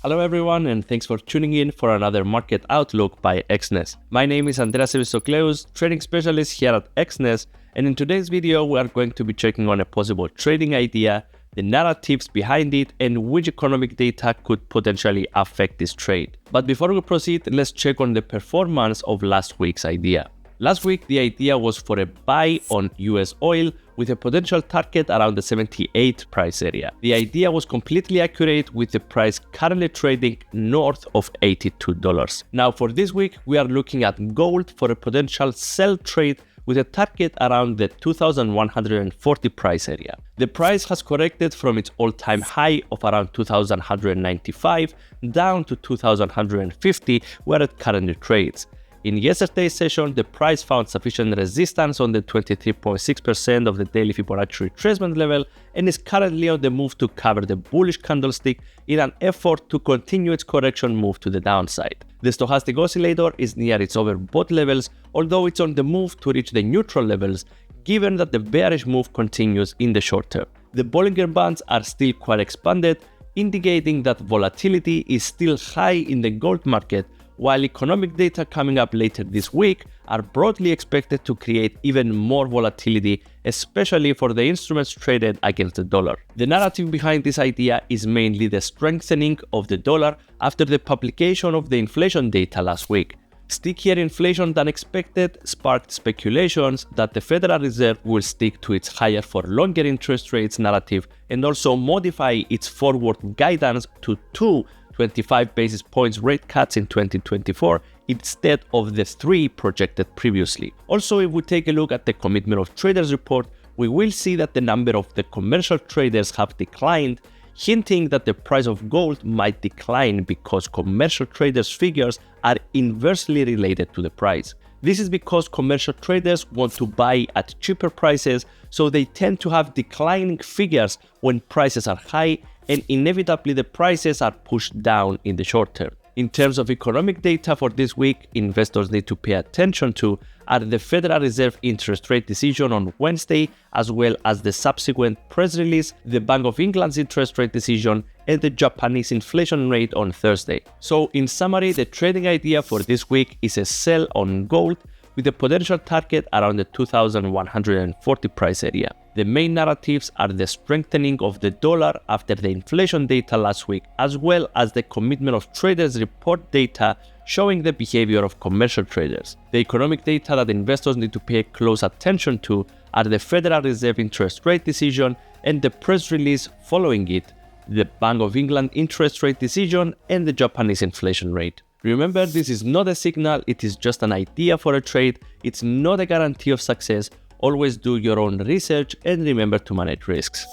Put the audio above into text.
Hello everyone, and thanks for tuning in for another Market Outlook by Exness. My name is Andreas Sevistokleous, trading specialist here at Exness, and in today's video we are going to be checking on a possible trading idea, the narratives behind it, and which economic data could potentially affect this trade. But before we proceed, let's check on the performance of last week's idea. Last week, the idea was for a buy on US oil with a potential target around the 78 price area. The idea was completely accurate with the price currently trading north of $82. Now for this week, we are looking at gold for a potential sell trade with a target around the 2,140 price area. The price has corrected from its all-time high of around 2,195 down to 2,150 where it currently trades. In yesterday's session, the price found sufficient resistance on the 23.6% of the daily Fibonacci retracement level and is currently on the move to cover the bullish candlestick in an effort to continue its correction move to the downside. The stochastic oscillator is near its overbought levels, although it's on the move to reach the neutral levels, given that the bearish move continues in the short term. The Bollinger Bands are still quite expanded, indicating that volatility is still high in the gold market, while economic data coming up later this week are broadly expected to create even more volatility, especially for the instruments traded against the dollar. The narrative behind this idea is mainly the strengthening of the dollar after the publication of the inflation data last week. Stickier inflation than expected sparked speculations that the Federal Reserve will stick to its higher for longer interest rates narrative and also modify its forward guidance to 25 basis points rate cuts in 2024 instead of the 3 projected previously. Also, if we take a look at the Commitment of Traders report, we will see that the number of the commercial traders have declined, hinting that the price of gold might decline because commercial traders' figures are inversely related to the price. This is because commercial traders want to buy at cheaper prices, so they tend to have declining figures when prices are high, and inevitably the prices are pushed down in the short term. In terms of economic data for this week, investors need to pay attention to are the Federal Reserve interest rate decision on Wednesday, as well as the subsequent press release, the Bank of England's interest rate decision, and the Japanese inflation rate on Thursday. So in summary, the trading idea for this week is a sell on gold with a potential target around the 2,140 price area. The main narratives are the strengthening of the dollar after the inflation data last week, as well as the Commitment of Traders report data showing the behavior of commercial traders. The economic data that investors need to pay close attention to are the Federal Reserve interest rate decision and the press release following it, the Bank of England interest rate decision, and the Japanese inflation rate. Remember, this is not a signal, it is just an idea for a trade, it's not a guarantee of success. Always do your own research and remember to manage risks.